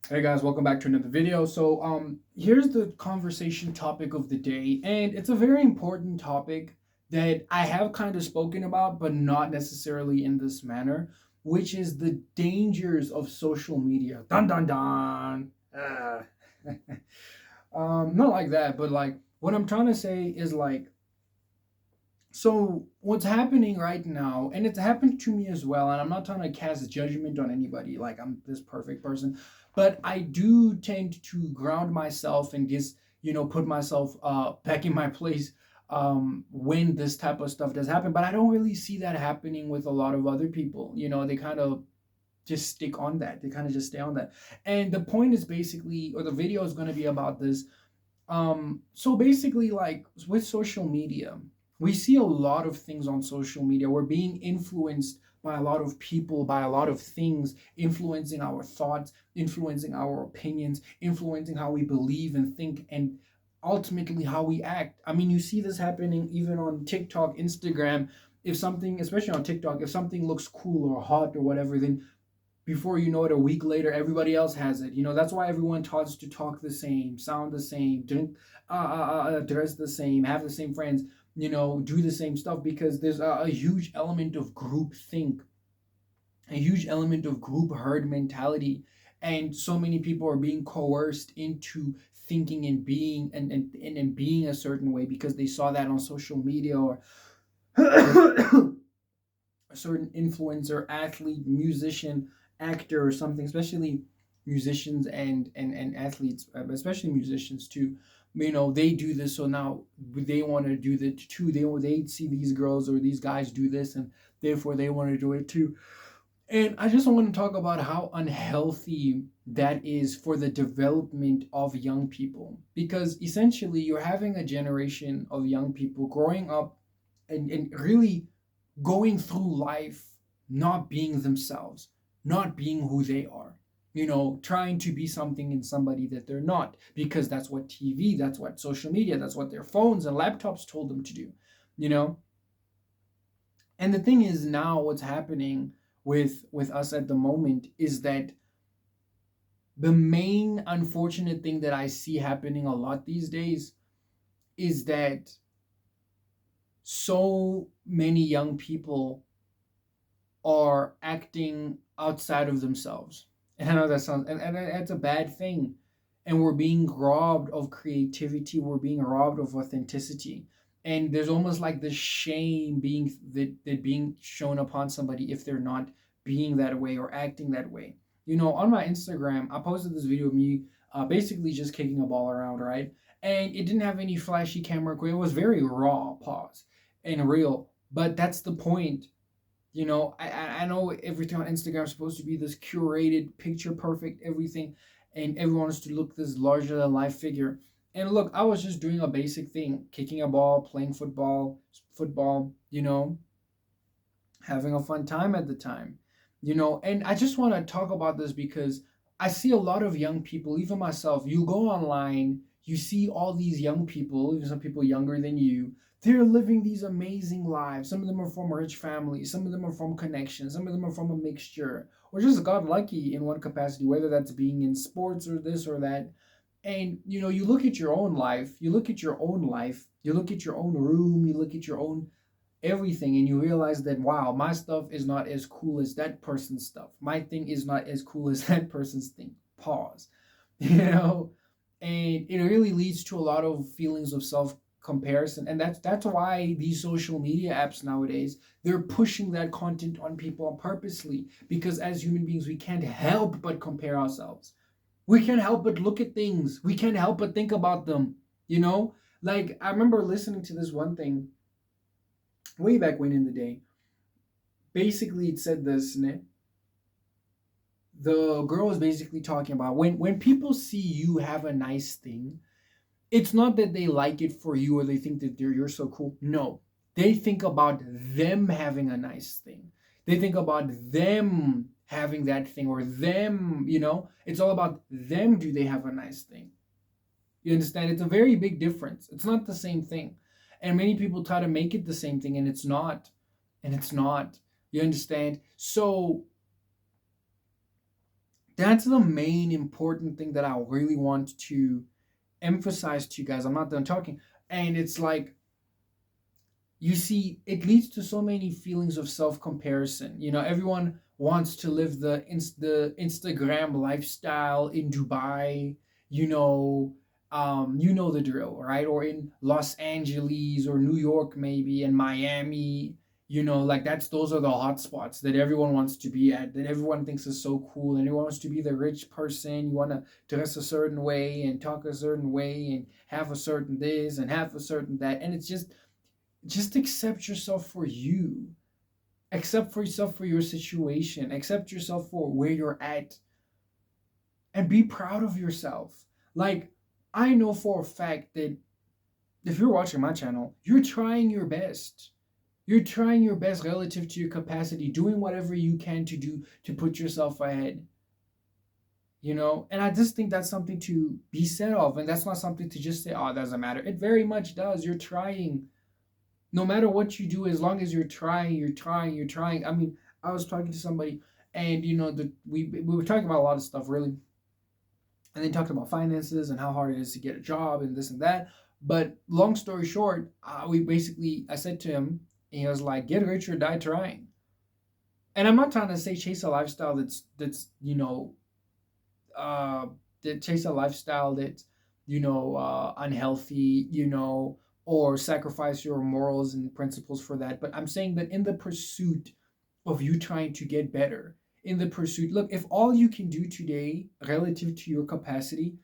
Hey guys, welcome back to another video. Here's the conversation topic of the day, and it's a very important topic that I have kind of spoken about, but not necessarily in this manner, which is the dangers of social media. Dun dun dun. Not like that, but like what I'm trying to say is like so what's happening right now, and it's happened to me as well, and I'm not trying to cast judgment on anybody like I'm this perfect person, but I do tend to ground myself and just put myself back in my place when this type of stuff does happen. But I don't really see that happening with a lot of other people. They kind of just stick on that. They kind of just stay on that. And the point is basically, or the video is going to be about this. So basically, like with social media, we see a lot of things on social media. We're being influenced by a lot of people, by a lot of things, influencing our thoughts, influencing our opinions, influencing how we believe and think, and ultimately how we act. I mean, you see this happening even on TikTok, Instagram. If something, especially on TikTok, if something looks cool or hot or whatever, then before you know it, a week later, everybody else has it. That's why everyone tries to talk the same, sound the same, drink, dress the same, have the same friends, do the same stuff, because there's a huge element of group think, a huge element of group herd mentality. And so many people are being coerced into thinking and being and being a certain way because they saw that on social media, or a certain influencer, athlete, musician, actor, or something. Especially musicians and athletes, especially musicians too. They do this, so now they want to do that too. They see these girls or these guys do this, and therefore they want to do it too. And I just want to talk about how unhealthy that is for the development of young people. Because essentially, you're having a generation of young people growing up and really going through life not being themselves, not being who they are, trying to be something in somebody that they're not, because that's what TV, that's what social media, that's what their phones and laptops told them to do, you know? And the thing is, now what's happening with us at the moment is that the main unfortunate thing that I see happening a lot these days is that so many young people are acting outside of themselves. And I know that sounds, and that's a bad thing. And we're being robbed of creativity. We're being robbed of authenticity. And there's almost like this shame that being shown upon somebody if they're not being that way or acting that way. On my Instagram, I posted this video of me basically just kicking a ball around, right? And it didn't have any flashy camera equipment. It was very raw, pause, and real. But that's the point. I know everything on Instagram is supposed to be this curated, picture perfect, everything, and everyone wants to look this larger than life figure. And look, I was just doing a basic thing, kicking a ball, playing football, having a fun time at the time. And I just want to talk about this because I see a lot of young people, even myself. You go online, you see all these young people, even some people younger than you. They're living these amazing lives. Some of them are from rich families, some of them are from connections, some of them are from a mixture, or just got lucky in one capacity, whether that's being in sports or this or that. And you look at your own life, you look at your own life, you look at your own room, you look at your own everything, and you realize that, wow, my stuff is not as cool as that person's stuff, my thing is not as cool as that person's thing, pause. you know and it really leads to a lot of feelings of self comparison, and that's why these social media apps nowadays, they're pushing that content on people purposely, because as human beings we can't help but compare ourselves. We can't help but look at things, we can't help but think about them. Like, I remember listening to this one thing way back when in the day. Basically, it said this, and the girl was basically talking about when people see you have a nice thing, it's not that they like it for you or they think that you're so cool. No, they think about them having a nice thing. They think about them having that thing, or them. It's all about them. Do they have a nice thing? You understand? It's a very big difference. It's not the same thing, and many people try to make it the same thing, and it's not. And it's not. You understand? So That's the main important thing that I really want to emphasize to you guys. I'm not done talking. And it's like, you see, it leads to so many feelings of self comparison. Everyone wants to live the Instagram lifestyle in Dubai. You know, the drill, right? Or in Los Angeles or New York, maybe, and Miami. Like those are the hot spots that everyone wants to be at. That everyone thinks is so cool, and everyone wants to be the rich person. You want to dress a certain way and talk a certain way and have a certain this and have a certain that, and it's just accept yourself for you. Accept for yourself for your situation. Accept yourself for where you're at. And be proud of yourself. Like, I know for a fact that if you're watching my channel, you're trying your best. You're trying your best relative to your capacity, doing whatever you can to do to put yourself ahead. And I just think that's something to be said of. And that's not something to just say, oh, it doesn't matter. It very much does. You're trying. No matter what you do, as long as you're trying, you're trying, you're trying. I mean, I was talking to somebody, and we were talking about a lot of stuff, really, and they talked about finances and how hard it is to get a job and this and that. But long story short, I said to him, and he was like, "Get rich or die trying." And I'm not trying to say chase a lifestyle that's uh, that chase a lifestyle that's unhealthy, or sacrifice your morals and principles for that. But I'm saying that in the pursuit of you trying to get better, in the pursuit, look, if all you can do today relative to your capacity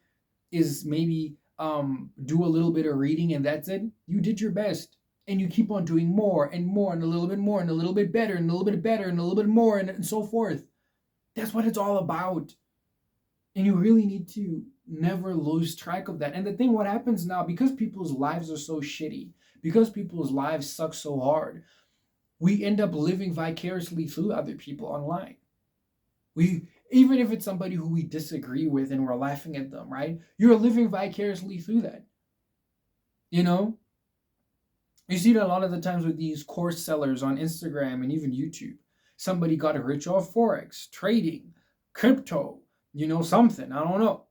is maybe do a little bit of reading and that's it, you did your best. And you keep on doing more and more and a little bit more and a little bit better and a little bit better and a little bit more and so forth. That's what it's all about. And you really need to never lose track of that. And the thing, what happens now, because people's lives are so shitty, because people's lives suck so hard, we end up living vicariously through other people online. Even if it's somebody who we disagree with and we're laughing at them, right? You're living vicariously through that. You know? You see it a lot of the times with these course sellers on Instagram and even YouTube. Somebody got rich off Forex, trading, crypto, something. I don't know.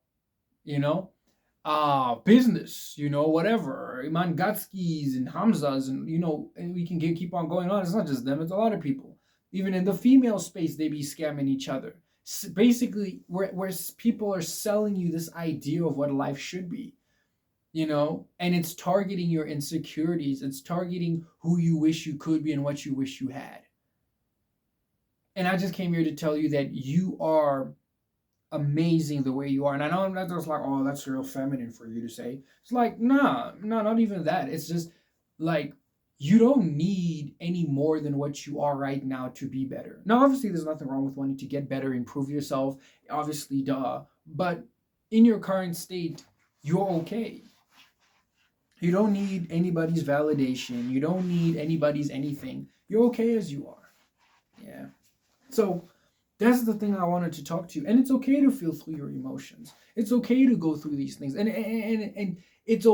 You know? Business, whatever. Iman Gatskis and Hamzas, and we can keep on going on. It's not just them, it's a lot of people. Even in the female space, they be scamming each other. Basically, where people are selling you this idea of what life should be, and it's targeting your insecurities. It's targeting who you wish you could be and what you wish you had. And I just came here to tell you that you are amazing the way you are. And I know I'm not just like, oh, that's real feminine for you to say. It's like, nah, no, not even that. It's just like, you don't need any more than what you are right now to be better. Now, obviously, there's nothing wrong with wanting to get better, improve yourself. Obviously, duh. But in your current state, you're okay. You don't need anybody's validation. You don't need anybody's anything. You're okay as you are. Yeah. So that's the thing I wanted to talk to you. And it's okay to feel through your emotions. It's okay to go through these things. And it's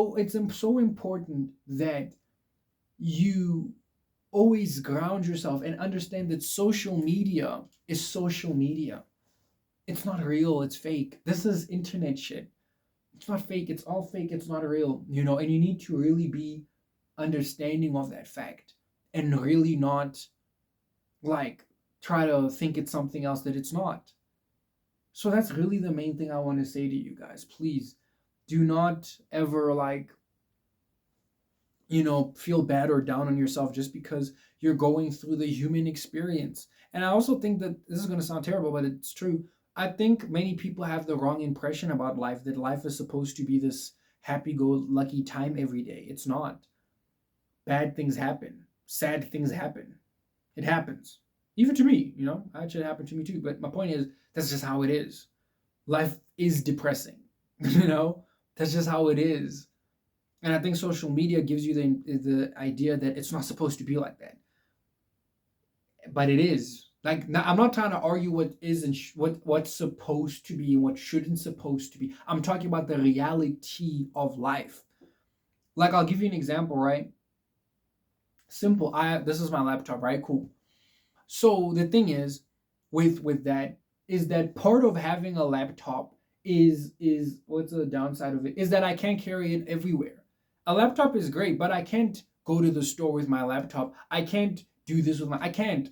so important that you always ground yourself and understand that social media is social media. It's not real, it's fake. This is internet shit. It's not fake, it's all fake, it's not real, and you need to really be understanding of that fact and really not like try to think it's something else that it's not. So that's really the main thing I want to say to you guys. Please do not ever feel bad or down on yourself just because you're going through the human experience. And I also think that this is going to sound terrible, but it's true. I think many people have the wrong impression about life, that life is supposed to be this happy-go-lucky time every day. It's not. Bad things happen. Sad things happen. It happens. Even to me, it should happen to me too. But my point is, that's just how it is. Life is depressing. That's just how it is. And I think social media gives you the idea that it's not supposed to be like that. But it is. Like, I'm not trying to argue what is and what's supposed to be and what shouldn't supposed to be. I'm talking about the reality of life. Like, I'll give you an example, right? Simple. This is my laptop, right? Cool. So the thing is, with that, is that part of having a laptop is what's the downside of it is that I can't carry it everywhere. A laptop is great, but I can't go to the store with my laptop. I can't do this with my I can't.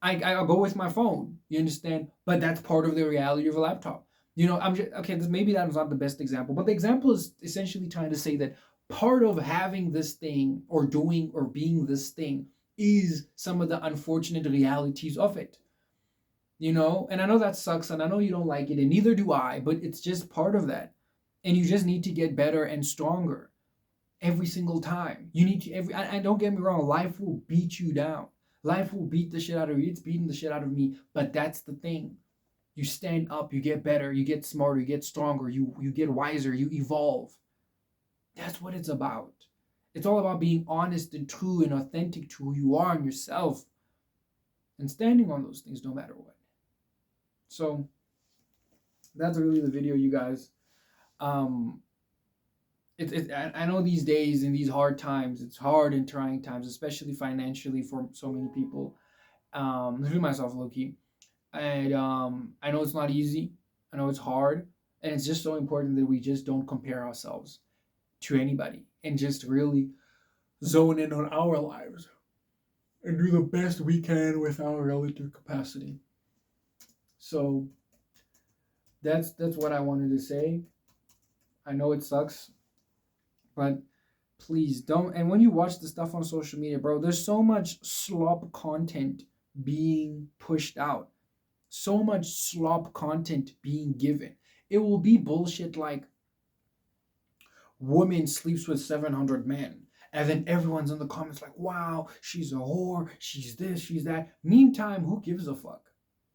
I'll go with my phone. You understand? But that's part of the reality of a laptop. I'm just okay. Maybe that was not the best example, but the example is essentially trying to say that part of having this thing or doing or being this thing is some of the unfortunate realities of it. And I know that sucks, and I know you don't like it, and neither do I. But it's just part of that, and you just need to get better and stronger every single time. You need to and don't get me wrong, life will beat you down. Life will beat the shit out of you. It's beating the shit out of me, but that's the thing. You stand up, you get better, you get smarter, you get stronger, you get wiser, you evolve. That's what it's about. It's all about being honest and true and authentic to who you are and yourself and standing on those things no matter what. So that's really the video, you guys. I know these days in these hard times, it's hard and trying times, especially financially for so many people. Including myself, low-key. And I know it's not easy. I know it's hard. And it's just so important that we just don't compare ourselves to anybody and just really zone in on our lives and do the best we can with our relative capacity. So that's what I wanted to say. I know it sucks, but please don't. And when you watch the stuff on social media, bro, there's so much slop content being pushed out, so much slop content being given. It will be bullshit like woman sleeps with 700 men. And then everyone's in the comments like, wow, she's a whore, she's this, she's that. Meantime, who gives a fuck?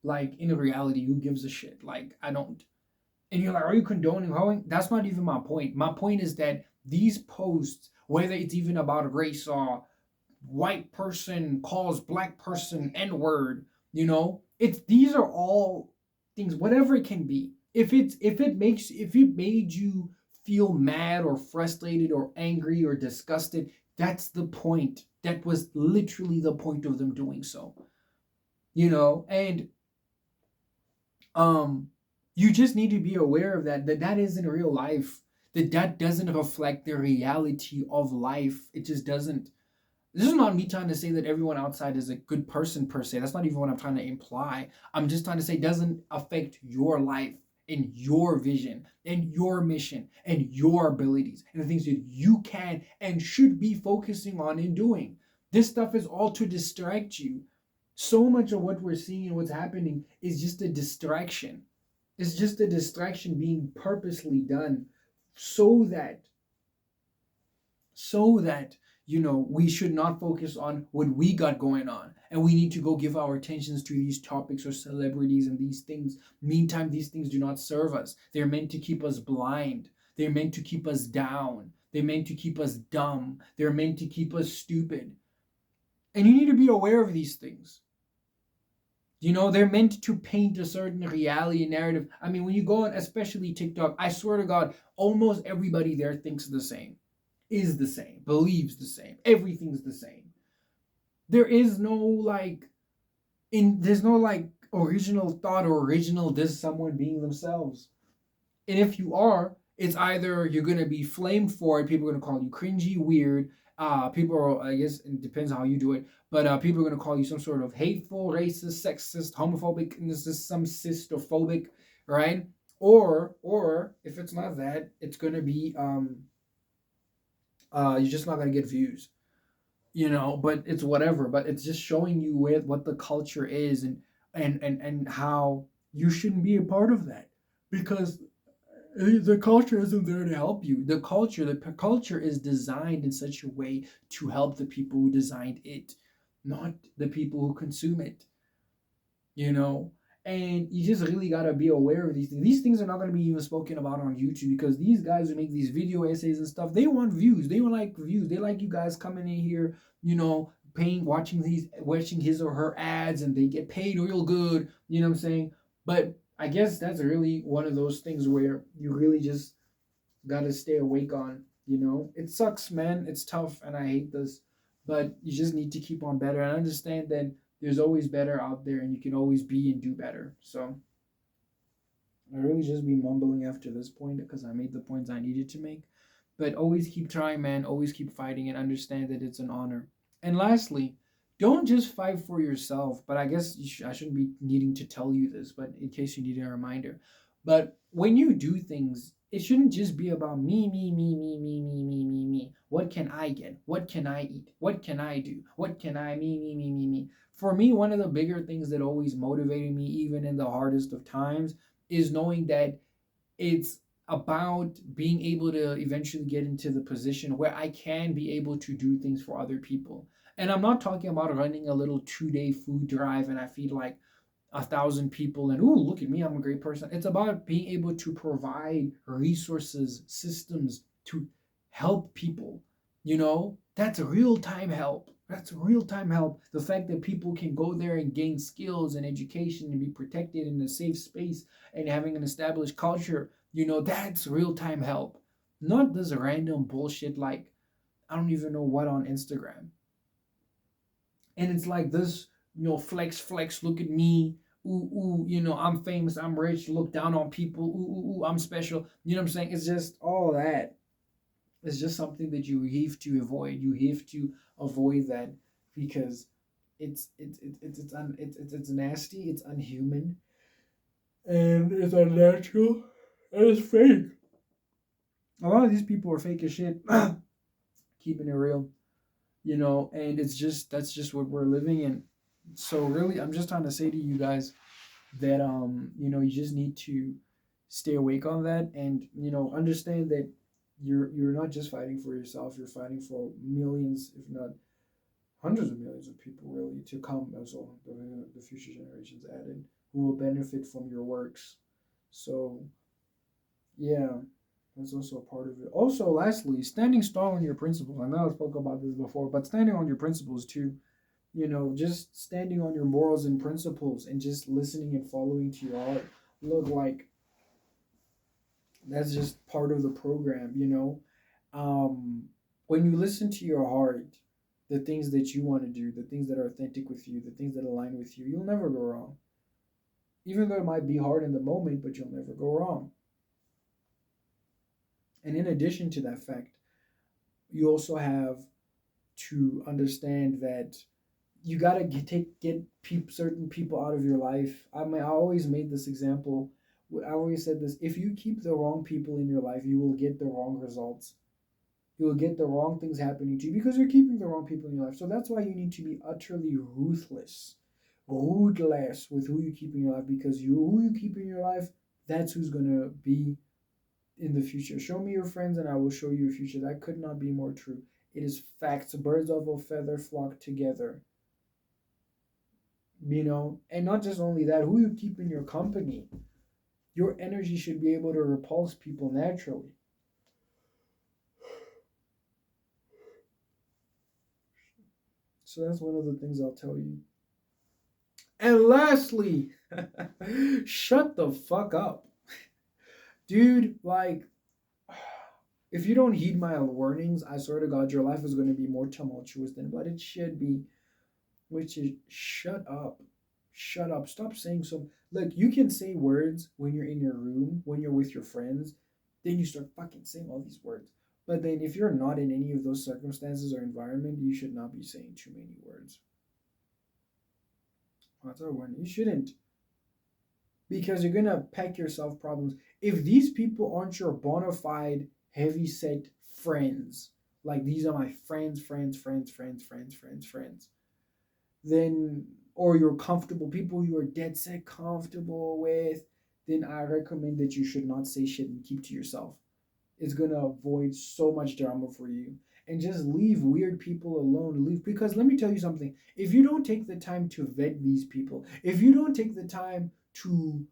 Like, in reality, who gives a shit? Like, I don't. And you're like, are you condoning hoeing? That's not even my point. My point is that these posts, whether it's even about race or white person calls black person N-word, these are all things, whatever it can be. If it made you feel mad or frustrated or angry or disgusted, that's the point. That was literally the point of them doing so. And you just need to be aware of that isn't real life, that doesn't reflect the reality of life. It just doesn't. This is not me trying to say that everyone outside is a good person per se. That's not even what I'm trying to imply. I'm just trying to say it doesn't affect your life and your vision and your mission and your abilities and the things that you can and should be focusing on and doing. This stuff is all to distract you. So much of what we're seeing and what's happening is just a distraction. It's just a distraction being purposely done so that we should not focus on what we got going on. And we need to go give our attentions to these topics or celebrities and these things. Meantime, these things do not serve us. They're meant to keep us blind. They're meant to keep us down. They're meant to keep us dumb. They're meant to keep us stupid. And you need to be aware of these things. They're meant to paint a certain reality narrative. I mean, when you go on, especially TikTok, I swear to God, almost everybody there thinks the same, is the same, believes the same. Everything's the same. There is no there's no original thought or original this someone being themselves. And if you are, it's either you're gonna be flamed for it, people are gonna call you cringy, weird. People are, I guess it depends how you do it, but people are gonna call you some sort of hateful, racist, sexist, homophobic, and this is some cystophobic, right? Or if it's not that, it's gonna be you're just not gonna get views, but it's whatever. But it's just showing you what the culture is and how you shouldn't be a part of that, because the culture isn't there to help you. The culture is designed in such a way to help the people who designed it, not the people who consume it. And you just really gotta be aware of these things. These things are not gonna be even spoken about on YouTube, because these guys who make these video essays and stuff, they want views. They like views. They like you guys coming in here, paying, watching his or her ads, and they get paid real good. You know what I'm saying? But I guess that's really one of those things where you really just gotta stay awake on. It sucks, man. It's tough, and I hate this, but you just need to keep on better and understand that there's always better out there, and you can always be and do better. So I really just be mumbling after this point because I made the points I needed to make. But always keep trying, man. Always keep fighting and understand that it's an honor. And lastly, don't just fight for yourself. But I guess I shouldn't be needing to tell you this, but in case you need a reminder. But when you do things, it shouldn't just be about me, me, me, me, me, me, me, me, me. What can I get? What can I eat? What can I do? What can I, me, me, me, me, me. For me, one of the bigger things that always motivated me, even in the hardest of times, is knowing that it's about being able to eventually get into the position where I can be able to do things for other people. And I'm not talking about running a little 2 day food drive and I feed like 1,000 people and, ooh, look at me, I'm a great person. It's about being able to provide resources, systems to help people. That's real time help. That's real time help. The fact that people can go there and gain skills and education and be protected in a safe space and having an established culture, that's real time help. Not this random bullshit like, I don't even know what on Instagram. And it's like this, flex, flex, look at me. Ooh, ooh, I'm famous, I'm rich, look down on people. Ooh, ooh, ooh, I'm special. You know what I'm saying? It's just all that. It's just something that you have to avoid. You have to avoid that because it's nasty, it's unhuman, and it's unnatural, and it's fake. A lot of these people are fake as shit. Keeping it real, and that's just what we're living in. So really, I'm just trying to say to you guys that you just need to stay awake on that, and understand that you're not just fighting for yourself, you're fighting for millions, if not hundreds of millions of people really to come as well, the future generations added, who will benefit from your works. So yeah, that's also a part of it. Also, lastly, standing strong on your principles. I know I spoke about this before, but standing on your principles too. Just standing on your morals and principles and just listening and following to your heart. Look, like that's just part of the program. Um, when you listen to your heart, the things that you want to do, the things that are authentic with you, the things that align with you, you'll never go wrong. Even though it might be hard in the moment, but you'll never go wrong. And in addition to that fact, you also have to understand that you gotta get certain people out of your life. I mean, I always made this example. I always said this: if you keep the wrong people in your life, you will get the wrong results. You will get the wrong things happening to you because you're keeping the wrong people in your life. So that's why you need to be utterly ruthless with who you keep in your life, because who you keep in your life, that's who's gonna be in the future. Show me your friends and I will show you your future. That could not be more true. It is facts. Birds of a feather flock together. And not just only that, who you keep in your company. Your energy should be able to repulse people naturally. So that's one of the things I'll tell you. And lastly, shut the fuck up. Dude, like, if you don't heed my warnings, I swear to God, your life is going to be more tumultuous than what it should be. Which is shut up. Shut up. Stop saying so. Look, you can say words when you're in your room, when you're with your friends. Then you start fucking saying all these words. But then if you're not in any of those circumstances or environment, you should not be saying too many words. That's our one. You shouldn't. Because you're gonna pack yourself problems. If these people aren't your bona fide, heavy set friends, like these are my friends, then, or you're comfortable, people you are dead set comfortable with, then I recommend that you should not say shit and keep to yourself. It's gonna avoid so much drama for you. And just leave weird people alone. Leave, because let me tell you something. If you don't take the time to vet these people, if you don't take the time to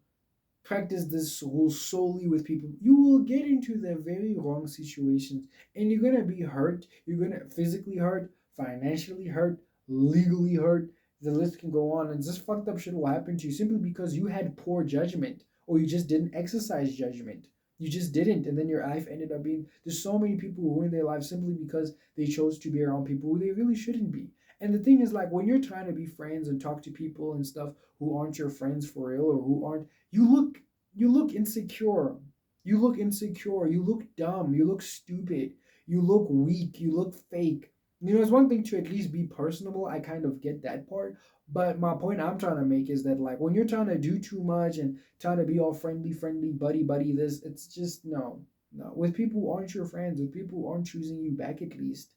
practice this rule solely with people, you will get into the very wrong situations and you're gonna be hurt. You're gonna physically hurt, financially hurt, legally hurt. The list can go on, and just fucked up shit will happen to you simply because you had poor judgment or you just didn't exercise judgment. You just didn't, and then your life ended up being. There's so many people who ruin their lives simply because they chose to be around people who they really shouldn't be. And the thing is, like, when you're trying to be friends and talk to people and stuff who aren't your friends for real or who aren't, you look You look insecure. You look insecure. You look dumb. You look stupid. You look weak. You look fake. You know, it's one thing to at least be personable. I kind of get that part. But my point I'm trying to make is that, like, when you're trying to do too much and trying to be all friendly, friendly, buddy, buddy, this, it's just no, no. With people who aren't your friends, with people who aren't choosing you back, at least,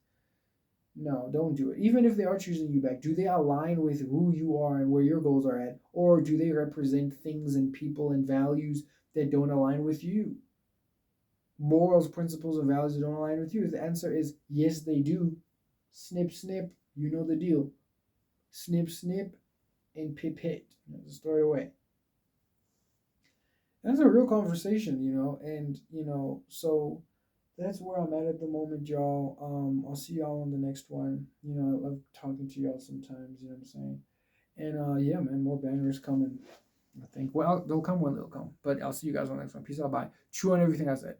no, don't do it. Even if they are choosing you back, do they align with who you are and where your goals are at? Or do they represent things and people and values that don't align with you? Morals, principles, and values that don't align with you? If the answer is yes, they do, snip, snip, you know the deal. Snip, snip, and pip hit. You know, the story away. That's a real conversation, and so that's where I'm at the moment, y'all. I'll see y'all on the next one. I love talking to y'all sometimes. You know what I'm saying? And yeah, man, more bangers coming. I think. Well, they'll come when they'll come. But I'll see you guys on the next one. Peace out. Bye. Chew on everything I said.